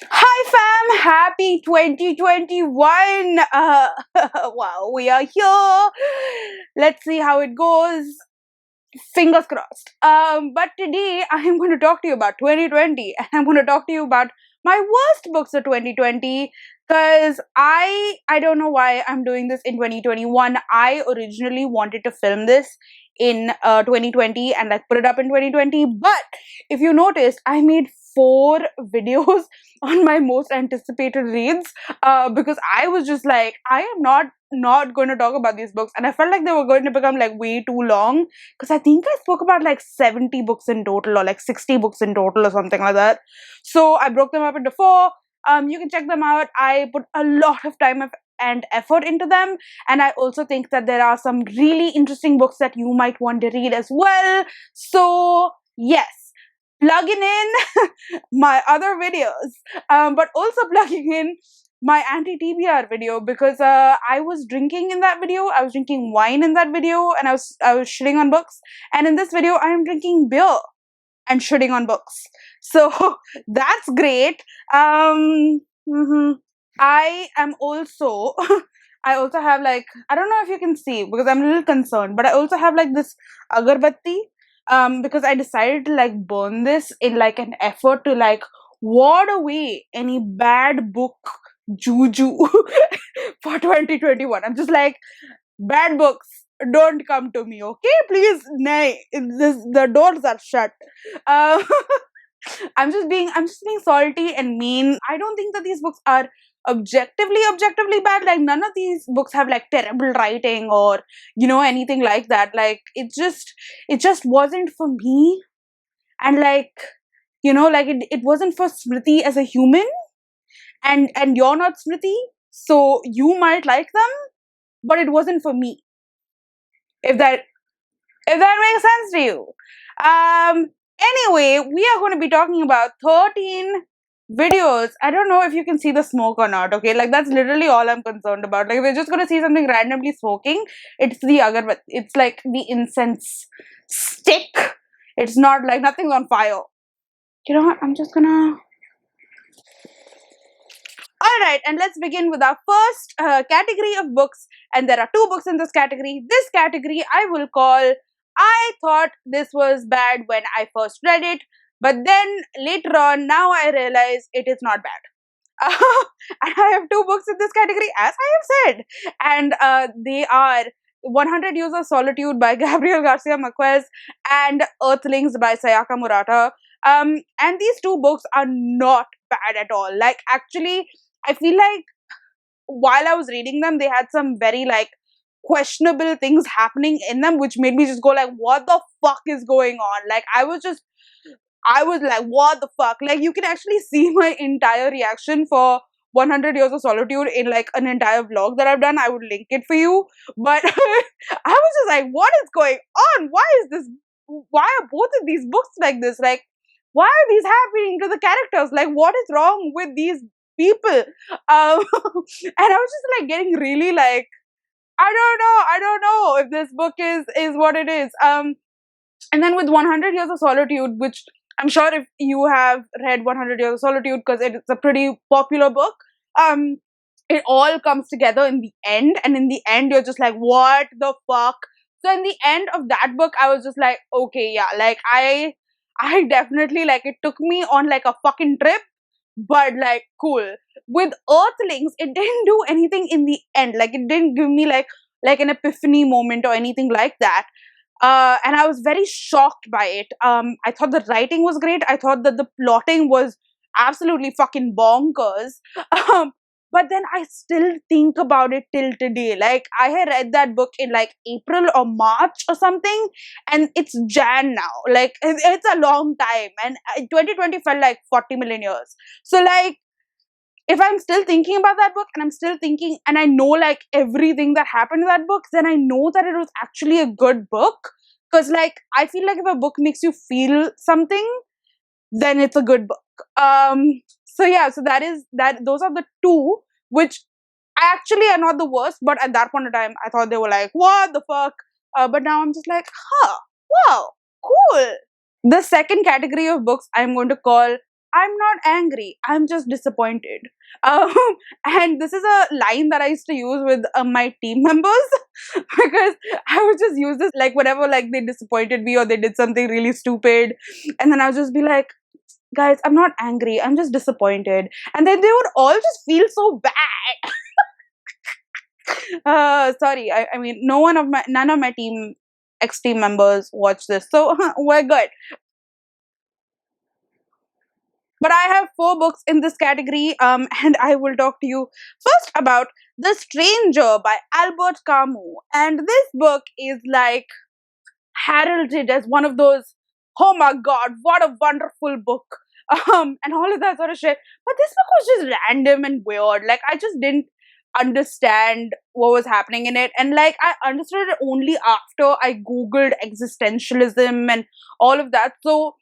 Hi fam, happy 2021. Wow, we are here. Let's see how it goes. Fingers crossed. But today I am going to talk to you about 2020 and I'm going to talk to you about my worst books of 2020 because I don't know why I'm doing this in 2021. I originally wanted to film this in 2020 and like put it up in 2020, but if you noticed, I made 4 videos on my most anticipated reads because I was just like, I am not going to talk about these books, and I felt like they were going to become like way too long because I think I spoke about like 70 books in total or like 60 books in total or something like that. So I broke them up into 4. You can check them out. I put a lot of time and effort into them, and I also think that there are some really interesting books that you might want to read as well. So yes, plugging in my other videos, but also plugging in my anti-TBR video because I was drinking in that video. I was drinking wine in that video, and I was shitting on books. And in this video, I am drinking beer and shitting on books. So that's great. Mhm. I am also. I also have like, I don't know if you can see because I'm a little concerned, but I also have like this agarbatti because I decided to like burn this in like an effort to like ward away any bad book juju for 2021. I'm just like, bad books, don't come to me, okay? Please, nay, the doors are shut. Uh, I'm just being salty and mean. I don't think that these books are objectively bad. Like none of these books have like terrible writing or anything like that. Like it just wasn't for me. And like like it wasn't for Smriti as a human, and you're not Smriti, so you might like them, but it wasn't for me. If that makes sense to you. Anyway, we are going to be talking about 13 videos. I don't know if you can see the smoke or not, okay? Like, that's literally all I'm concerned about. Like, if we're just going to see something randomly smoking, it's the agarbat. It's like the incense stick. It's not like nothing's on fire. You know what? I'm just gonna. Alright, and let's begin with our first category of books. And there are 2 books in this category. This category I will call I thought this was bad when I first read it, but then later on, now I realize it is not bad. And I have 2 books in this category, as I have said, and they are 100 Years of Solitude by Gabriel Garcia Marquez and Earthlings by Sayaka Murata. And these 2 books are not bad at all. Like, actually, I feel like while I was reading them, they had some very like questionable things happening in them, which made me just go like, what the fuck is going on? Like I was like, what the fuck? Like you can actually see my entire reaction for 100 Years of Solitude in like an entire vlog that I've done. I would link it for you. But I was just like, what is going on? Why are both of these books like this? Like, why are these happening to the characters? Like, what is wrong with these people? And I was just like getting really like, I don't know if this book is what it is. And then with 100 Years of Solitude, which I'm sure if you have read 100 Years of Solitude, because it's a pretty popular book, it all comes together in the end, and in the end you're just like, what the fuck? So in the end of that book, I was just like, okay, yeah, like I definitely, like, it took me on like a fucking trip, but like cool. With Earthlings, it didn't do anything in the end. Like it didn't give me like an epiphany moment or anything like that. And I was very shocked by it. I thought the writing was great. I thought that the plotting was absolutely fucking bonkers. Um, but then I still think about it till today. Like I had read that book in like April or March or something, and it's Jan now. Like it's a long time, and 2020 felt like 40 million years. So like, if I'm still thinking about that book and I'm still thinking and I know like everything that happened in that book, then I know that it was actually a good book. Because like I feel like if a book makes you feel something, then it's a good book. So yeah, so those are the 2 which actually are not the worst, but at that point in time I thought they were like, what the fuck? But now I'm just like, huh, wow, cool. The second category of books I'm going to call I'm not angry, I'm just disappointed. Um, and this is a line that I used to use with my team members because I would just use this like whenever like they disappointed me or they did something really stupid, and then I'll just be like, guys, I'm not angry, I'm just disappointed. And then they would all just feel so bad. Sorry, I mean, none of my ex team members watch this, so we're good. But I have four books in this category, and I will talk to you first about The Stranger by Albert Camus. And this book is like heralded as one of those, oh my god, what a wonderful book, and all of that sort of shit. But this book was just random and weird. Like, I just didn't understand what was happening in it, and like I understood it only after I googled existentialism and all of that. So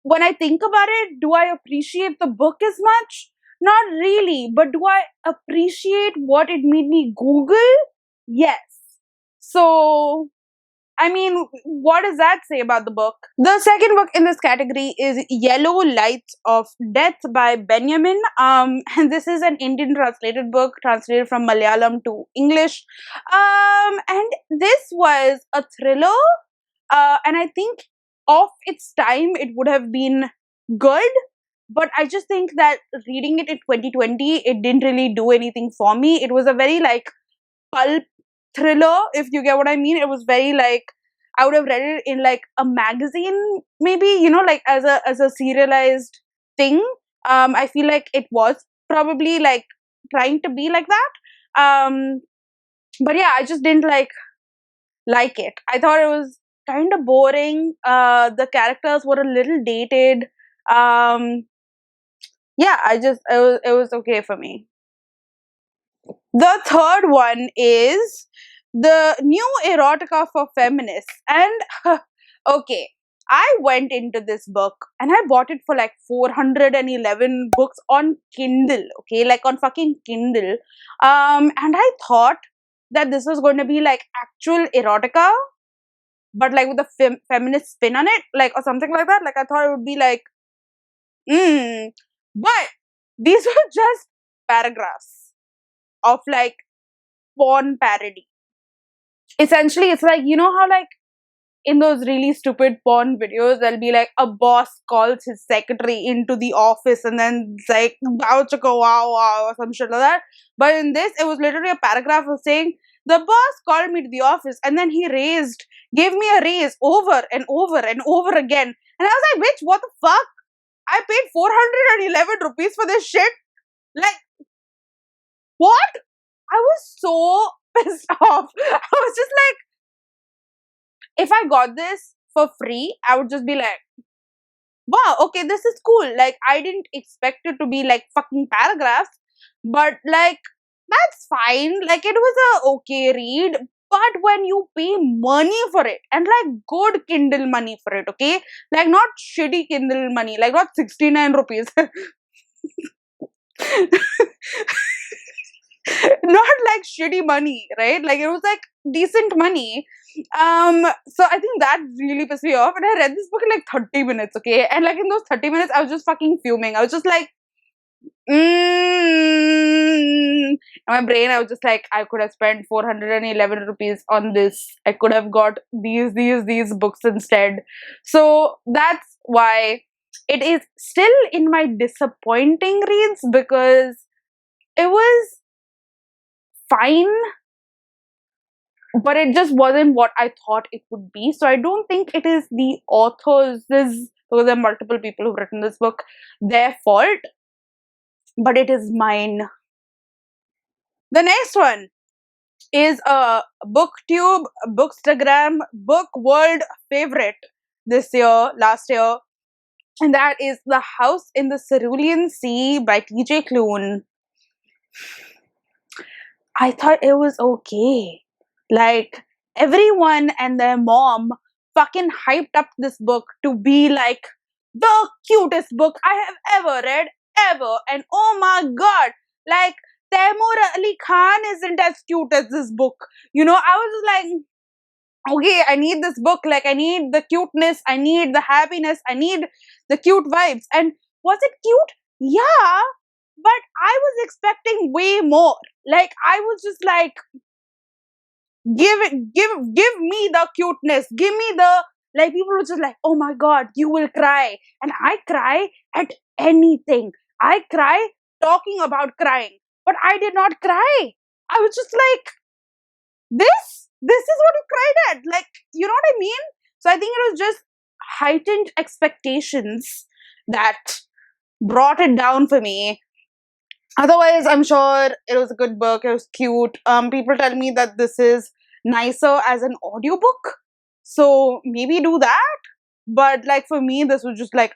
when I think about it, do I appreciate the book as much? Not really, but do I appreciate what it made me Google? Yes. So, I mean, what does that say about the book? The second book in this category is Yellow Lights of Death by Benjamin. And this is an Indian translated book, translated from Malayalam to English. And this was a thriller. And I think of its time, it would have been good. But I just think that reading it in 2020, it didn't really do anything for me. It was a very like pulp thriller, if you get what I mean. It was very like, I would have read it in like a magazine, maybe, you know, like as a serialized thing. I feel like it was probably like trying to be like that. But yeah, I just didn't like it. I thought it was kind of boring. The characters were a little dated. Yeah, it was okay for me. The third one is the new erotica for feminists. And okay, I went into this book and I bought it for like 411 books on Kindle, okay, like on fucking Kindle. And I thought that this was going to be like actual erotica, but like with a feminist spin on it, like, or something like that. Like, I thought it would be like, but these were just paragraphs of like porn parody. Essentially, it's like, you know how like in those really stupid porn videos, there'll be like a boss calls his secretary into the office and then it's like, wow, chicka, wow, wow, or some shit like that. But in this, it was literally a paragraph of saying, the boss called me to the office and then gave me a raise over and over and over again. And I was like, bitch, what the fuck? I paid 411 rupees for this shit. Like, what? I was so pissed off. I was just like, if I got this for free, I would just be like, wow, okay, this is cool. Like, I didn't expect it to be like fucking paragraphs, but like, that's fine. Like, it was a okay read. But when you pay money for it, and like good Kindle money for it, okay? Like, not shitty Kindle money, like not 69 rupees. Not like shitty money, right? Like, it was like decent money. So I think that really pissed me off. And I read this book in like 30 minutes, okay? And like in those 30 minutes, I was just fucking fuming. I was just like, in my brain, I was just like, I could have spent 411 rupees on this. I could have got these books instead. So that's why it is still in my disappointing reads, because it was fine, but it just wasn't what I thought it would be. So I don't think it is the authors, because there are multiple people who've written this book, their fault, but it is mine. The next one is a booktube, bookstagram, book world favorite last year, and that is The House in the Cerulean Sea by TJ Klune. I thought it was okay. Like, everyone and their mom fucking hyped up this book to be like the cutest book I have ever read, ever. And oh my god, like, Taimur Ali Khan isn't as cute as this book. You know, I was like, okay, I need this book. Like, I need the cuteness, I need the happiness, I need the cute vibes. And Was it cute? Yeah, but I was expecting way more. Like, I was just like, give me the cuteness, give me the, like, people were just like, oh my god, you will cry. And I cry at anything. I cry talking about crying, but I did not cry. I was just like, this is what you cried at, like, you know what I mean? So I think it was just heightened expectations that brought it down for me. Otherwise, I'm sure it was a good book, it was cute. People tell me that this is nicer as an audiobook, so maybe do that. But like, for me, this was just like,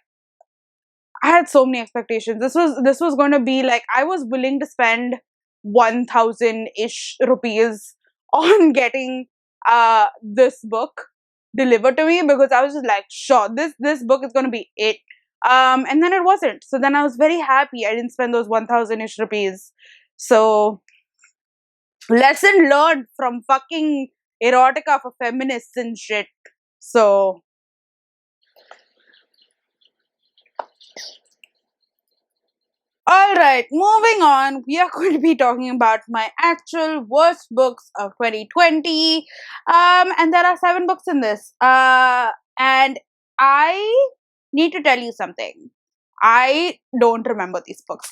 I had so many expectations. This was going to be like, I was willing to spend 1,000 ish rupees on getting this book delivered to me, because I was just like, sure, this book is going to be it. And then it wasn't. So then I was very happy I didn't spend those 1,000 ish rupees. So lesson learned from fucking erotica for feminists and shit. So alright, moving on, we are going to be talking about my actual worst books of 2020. And there are 7 books in this. And I need to tell you something. I don't remember these books.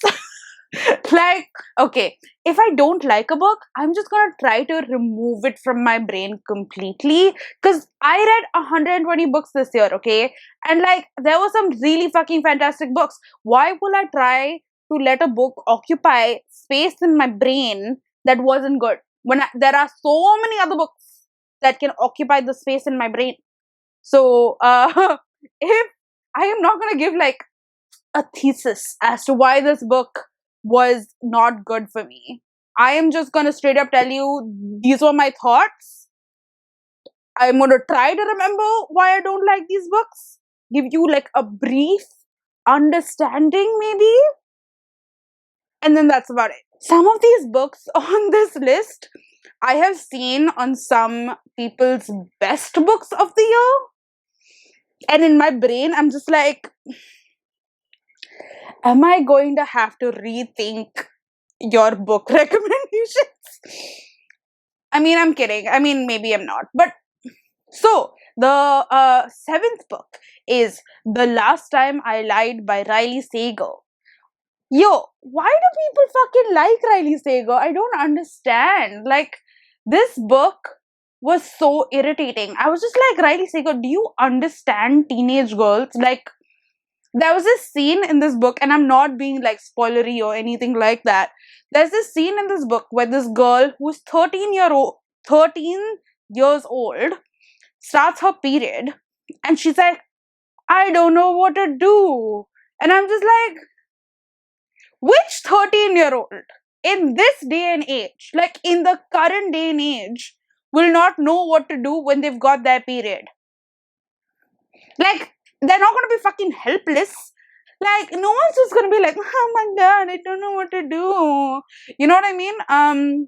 Like, okay, if I don't like a book, I'm just gonna try to remove it from my brain completely. Because I read 120 books this year, okay? And like, there were some really fucking fantastic books. Why will I try to let a book occupy space in my brain that wasn't good when there are so many other books that can occupy the space in my brain? So, if I am not gonna give like a thesis as to why this book was not good for me, I am just gonna straight up tell you these were my thoughts. I'm gonna try to remember why I don't like these books, give you like a brief understanding, maybe, and then that's about it. Some of these books on this list I have seen on some people's best books of the year, and in my brain, I'm just like, am I going to have to rethink your book recommendations? I mean, I'm kidding. I mean, maybe I'm not. But so, the 7th book is The Last Time I Lied by Riley Sager. Yo, why do people fucking like Riley Sager? I don't understand. Like, this book was so irritating. I was just like, Riley Sager, do you understand teenage girls? Like, there was this scene in this book, and I'm not being like spoilery or anything like that. There's this scene in this book where this girl who's 13 years old starts her period, and she's like, I don't know what to do. And I'm just like, which 13-year-old in this day and age, like in the current day and age, will not know what to do when they've got their period? Like, they're not going to be fucking helpless. Like, no one's just going to be like, oh my god, I don't know what to do. You know what I mean?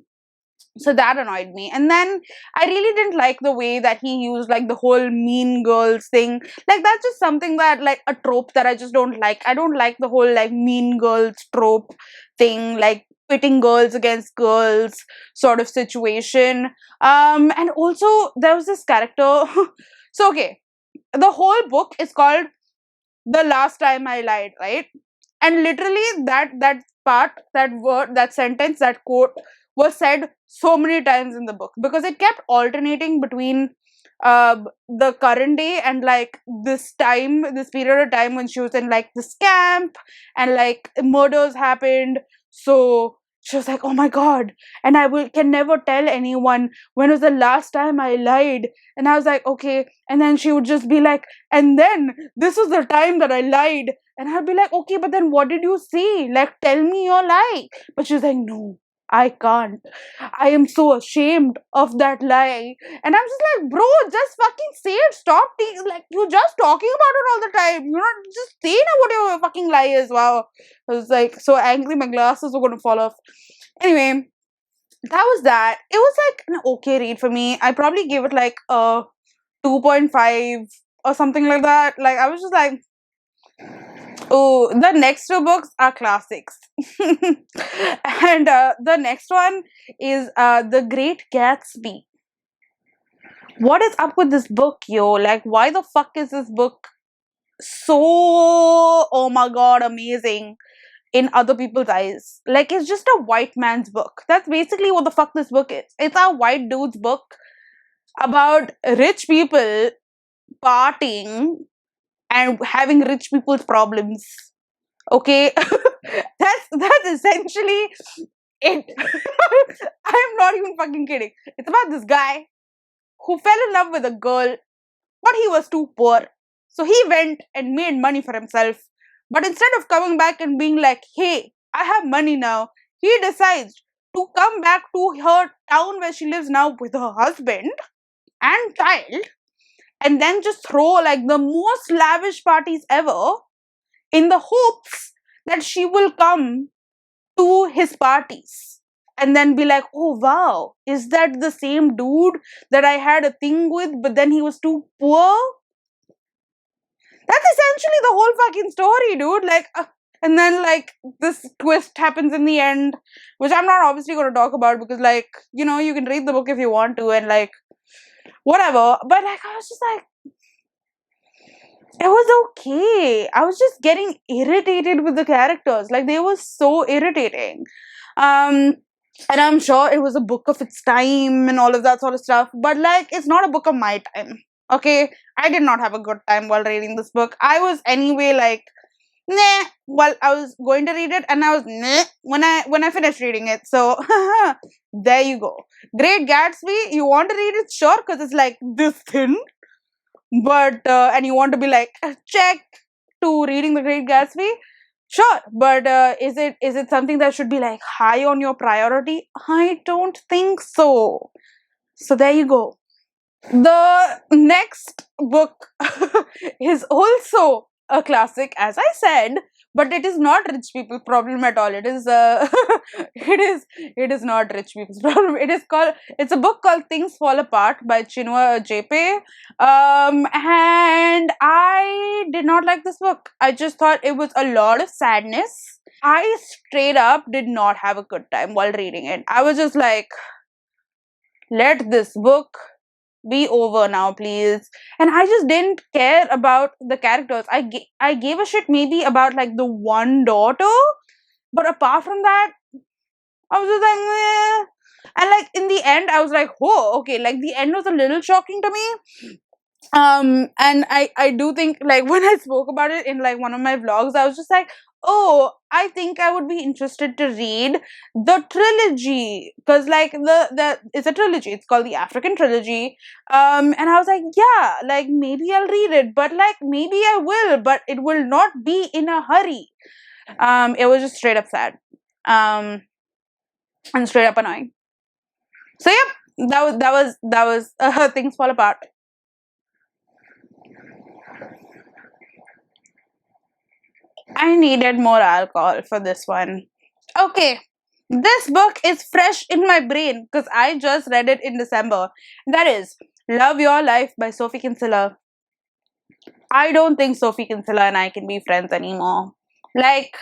So that annoyed me. And then I really didn't like the way that he used like the whole mean girls thing. Like, that's just something that, like, a trope that I just don't like. I don't like the whole like mean girls trope thing, like pitting girls against girls sort of situation. And also there was this character. So okay, the whole book is called The Last Time I Lied, right? And literally that part, that word, that sentence, that quote was said so many times in the book, because it kept alternating between the current day and like this period of time when she was in like this camp and like murders happened. So she was like, oh my god, and can never tell anyone when was the last time I lied. And I was like, okay. And then she would just be like, and then this was the time that I lied. And I'd be like, okay, but then what did you say? Like, tell me your lie. But she's like, no, I can't. I am so ashamed of that lie. And I'm just like, bro, just fucking say it. Stop. Like, you're just talking about it all the time. You're not just saying what your fucking lie is. Wow. I was like so angry. My glasses were going to fall off. Anyway, that was that. It was like an okay read for me. I probably gave it like a 2.5 or something like that. Like, I was just like, Oh, the next two books are classics. And the next one is The Great Gatsby. What is up with this book, yo? Like, why the fuck is this book so, oh my god, amazing in other people's eyes? Like, it's just a white man's book. That's basically what the fuck this book is. It's a white dude's book about rich people partying and having rich people's problems. Okay, that's essentially it. I'm not even fucking kidding. It's about this guy who fell in love with a girl, but he was too poor. So he went and made money for himself. But instead of coming back and being like, hey, I have money now, he decides to come back to her town where she lives now with her husband and child, and then just throw like the most lavish parties ever in the hopes that she will come to his parties and then be like, oh wow, is that the same dude that I had a thing with, but then he was too poor? That's essentially the whole fucking story, dude. Like, and then like this twist happens in the end, which I'm not obviously going to talk about because, like, you know, you can read the book if you want to and like whatever. But like, I was just like, it was okay. I was just getting irritated with the characters. Like, they were so irritating. And I'm sure it was a book of its time and all of that sort of stuff. But like, it's not a book of my time. Okay, I did not have a good time while reading this book. I was anyway like, nah. Well, I was going to read it, and I was nah when I finished reading it. So there you go. Great Gatsby. You want to read it, sure, because it's like this thin. But and you want to be like check to reading The Great Gatsby, sure. But is it something that should be like high on your priority? I don't think so. So there you go. The next book is also a classic, as I said, but it is not rich people's problem at all. It is it is not rich people's problem. It's a book called Things Fall Apart by Chinua Achebe. And I did not like this book. I just thought it was a lot of sadness. I straight up did not have a good time while reading it. I was just like, let this book be over now, please. And I just didn't care about the characters. I gave a shit maybe about like the one daughter, but apart from that, I was just like, meh. And like in the end, I was like, oh, okay. Like the end was a little shocking to me. And I do think like when I spoke about it in like one of my vlogs, I was just like, oh, I think I would be interested to read the trilogy, because like the it's a trilogy. It's called the African trilogy. And I was like, yeah, like maybe I'll read it, but like maybe I will, but it will not be in a hurry. It was just straight up sad, and straight up annoying. So yep, that was Things Fall Apart. I needed more alcohol for this one. Okay, this book is fresh in my brain because I just read it in December. That is Love Your Life by Sophie Kinsella. I don't think Sophie Kinsella and I can be friends anymore. Like,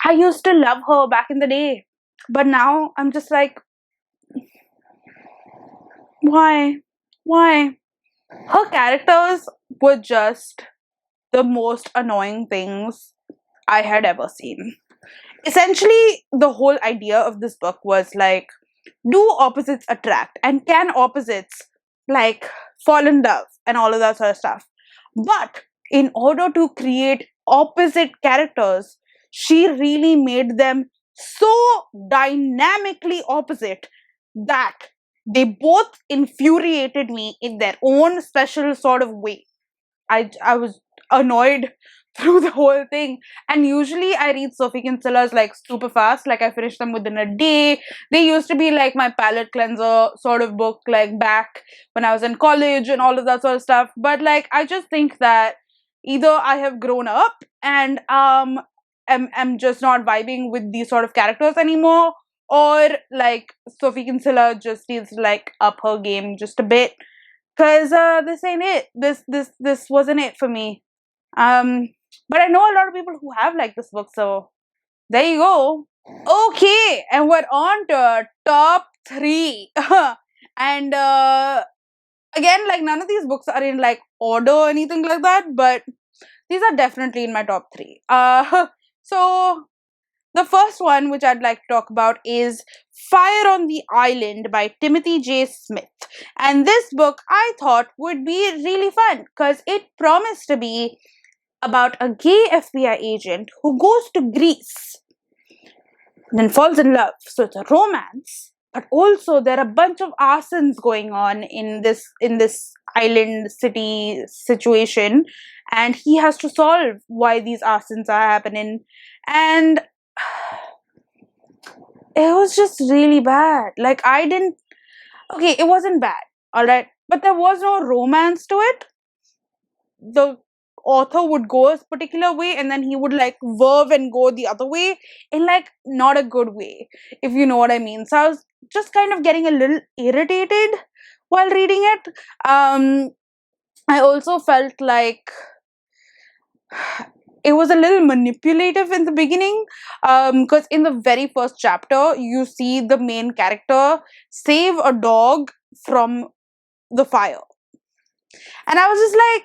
I used to love her back in the day, but now I'm just like, why? Why? Her characters were just the most annoying things I had ever seen. Essentially, the whole idea of this book was like, do opposites attract? And can opposites like fall in love and all of that sort of stuff? But in order to create opposite characters, she really made them so dynamically opposite that they both infuriated me in their own special sort of way. I was annoyed through the whole thing. And usually I read Sophie Kinsella's like super fast, like I finish them within a day. They used to be like my palate cleanser sort of book, like back when I was in college and all of that sort of stuff. But like I just think that either I have grown up and am just not vibing with these sort of characters anymore, or like Sophie Kinsella just needs to like up her game just a bit. Cause this ain't it. This wasn't it for me. But I know a lot of people who have liked this book, so there you go. Okay, and we're on to top three. And again, like none of these books are in like order or anything like that, but these are definitely in my top three. So the first one, which I'd like to talk about, is Fire on the Island by Timothy J. Smith. And this book I thought would be really fun because it promised to be about a gay FBI agent who goes to Greece, then falls in love. So it's a romance, but also there are a bunch of arsons going on in this island city situation, and he has to solve why these arsons are happening. And it was just really bad. Like I didn't okay, it wasn't bad, all right, but there was no romance to it. The author would go a particular way and then he would like verve and go the other way in like not a good way, if you know what I mean. So I was just kind of getting a little irritated while reading it. I also felt like it was a little manipulative in the beginning, because in the very first chapter you see the main character save a dog from the fire, and I was just like,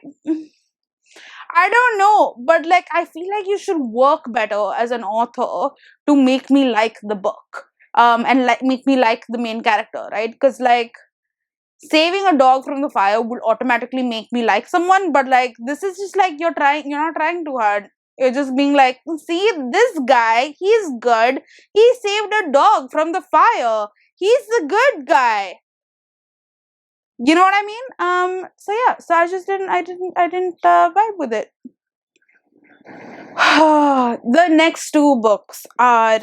I don't know, but like I feel like you should work better as an author to make me like the book, and like make me like the main character, right? Because like saving a dog from the fire would automatically make me like someone, but like this is just like you're not trying too hard. You're just being like, see, this guy, he's good. He saved a dog from the fire. He's the good guy. You know what I mean? So yeah, so I didn't vibe with it. The next two books are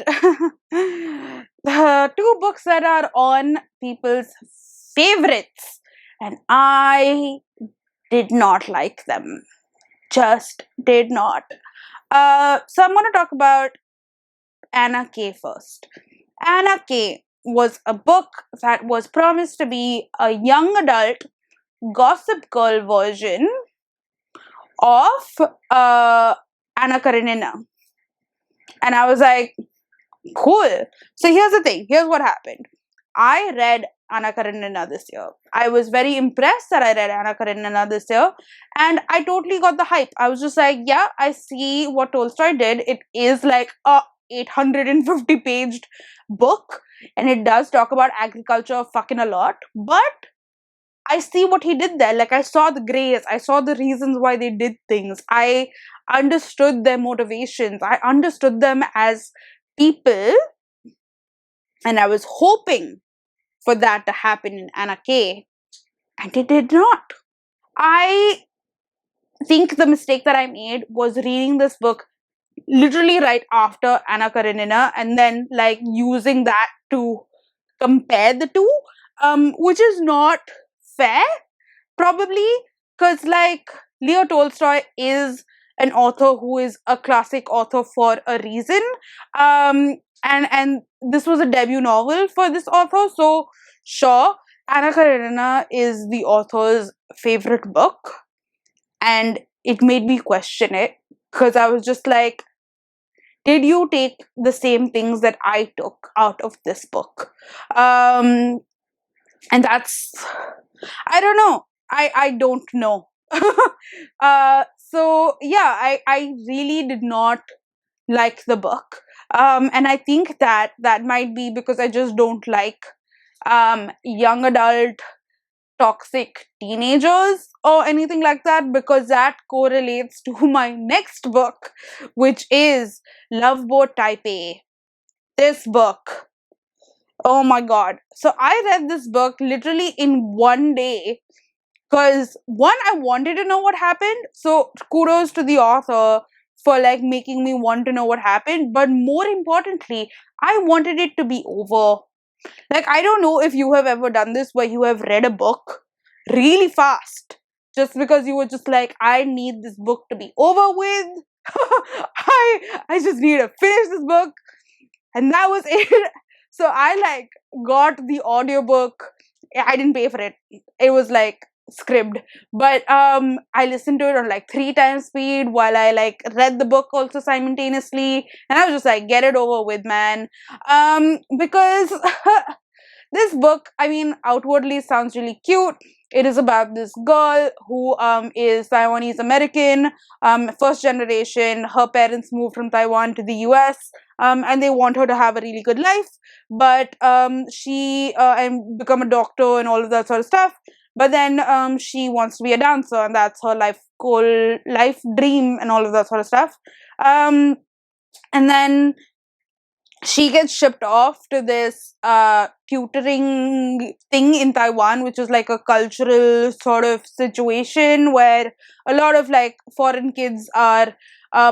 the two books that are on people's favorites, and I did not like them. Just did not. So I'm going to talk about Anna K first. Anna K was a book that was promised to be a young adult Gossip Girl version of Anna Karenina. And I was like, cool. So here's the thing. Here's what happened. I read Anna Karenina this year. I was very impressed that I read Anna Karenina this year. And I totally got the hype. I was just like, yeah, I see what Tolstoy did. It is like a 850 paged book. And it does talk about agriculture fucking a lot. But I see what he did there. Like, I saw the grays. I saw the reasons why they did things. I understood their motivations. I understood them as people. And I was hoping for that to happen in Anna K. And it did not. I think the mistake that I made was reading this book literally right after Anna Karenina and then like using that to compare the two, which is not fair, probably, because like Leo Tolstoy is an author who is a classic author for a reason, and this was a debut novel for this author, so sure, Anna Karenina is the author's favorite book, and it made me question it because I was just like, did you take the same things that I took out of this book? And that's, I don't know. I don't know. So yeah, I really did not like the book. And I think that might be because I just don't like young adult toxic teenagers or anything like that, because that correlates to my next book, which is Love Boat Type A. This book, oh my god. So I read this book literally in one day because one, I wanted to know what happened, so kudos to the author for like making me want to know what happened, but more importantly, I wanted it to be over. Like, I don't know if you have ever done this where you have read a book really fast just because you were just like, I need this book to be over with. I just need to finish this book. And that was it. So I like got the audiobook. I didn't pay for it. It was like script, but I listened to it on like 3 times speed while I like read the book also simultaneously, and I was just like, get it over with, man. Because this book, I mean, outwardly sounds really cute. It is about this girl who is Taiwanese American, first generation. Her parents moved from Taiwan to the US, and they want her to have a really good life. But she and become a doctor and all of that sort of stuff. But then she wants to be a dancer, and that's her life goal, life dream, and all of that sort of stuff. And then she gets shipped off to this tutoring thing in Taiwan, which is like a cultural sort of situation where a lot of like foreign kids are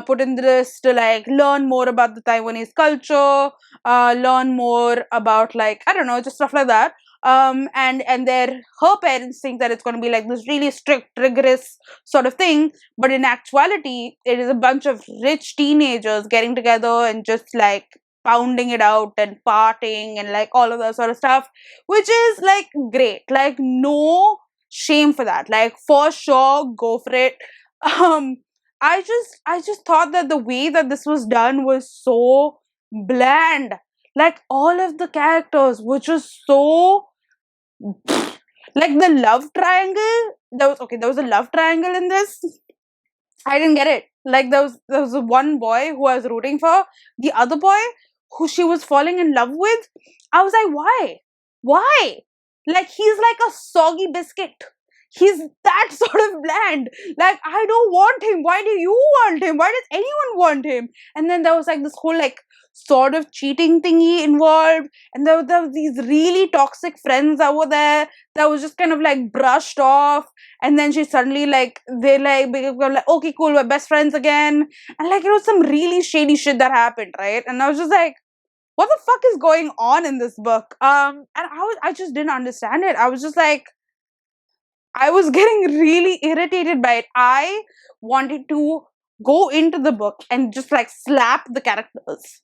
put in this to like learn more about the Taiwanese culture, learn more about like, I don't know, just stuff like that. And her parents think that it's going to be like this really strict, rigorous sort of thing, but in actuality, it is a bunch of rich teenagers getting together and just like pounding it out and partying and like all of that sort of stuff, which is like great. Like, no shame for that. Like, for sure, go for it. Um, I just thought that the way that this was done was so bland. Like, all of the characters were just so like the love triangle. There was a love triangle in this. I didn't get it. Like, there was one boy who I was rooting for. The other boy who she was falling in love with, I was like, why? Why? Like, he's like a soggy biscuit. He's that sort of bland. Like, I don't want him. Why do you want him? Why does anyone want him? And then there was like this whole like sort of cheating thingy involved. And there were these really toxic friends that were there that was just kind of like brushed off. And then she suddenly like, they like became like, okay, cool, we're best friends again. And like, it was some really shady shit that happened, right? And I was just like, what the fuck is going on in this book? And I just didn't understand it. I was just like, I was getting really irritated by it. I wanted to go into the book and just like slap the characters.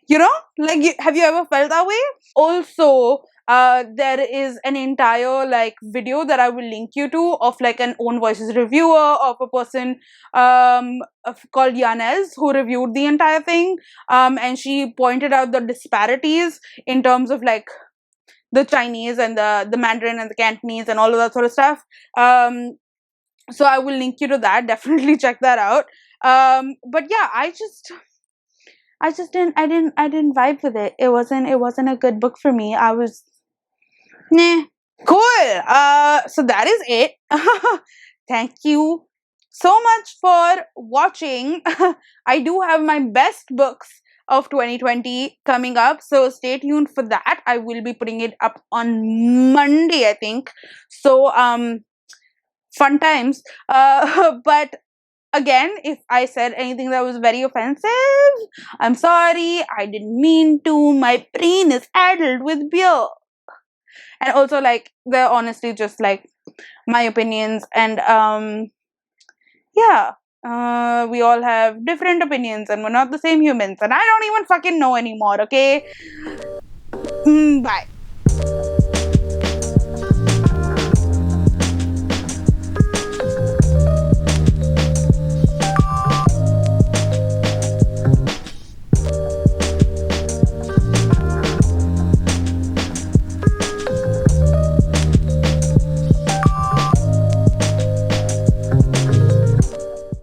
You know, like, have you ever felt that way? Also, there is an entire like video that I will link you to of like an own voices reviewer of a person called Yanez, who reviewed the entire thing, and she pointed out the disparities in terms of like the Chinese and the Mandarin and the Cantonese and all of that sort of stuff. So I will link you to that. Definitely check that out. But yeah, I just didn't vibe with it. It wasn't a good book for me. I was nah. Cool. So that is it. Thank you so much for watching. I do have my best books of 2020 coming up, so stay tuned for that. I will be putting it up on Monday, I think. So fun times. But again, if I said anything that was very offensive, I'm sorry. I didn't mean to. My brain is addled with beer. And also, like, they're honestly just like my opinions. And yeah, we all have different opinions and we're not the same humans. And I don't even fucking know anymore, okay? Bye.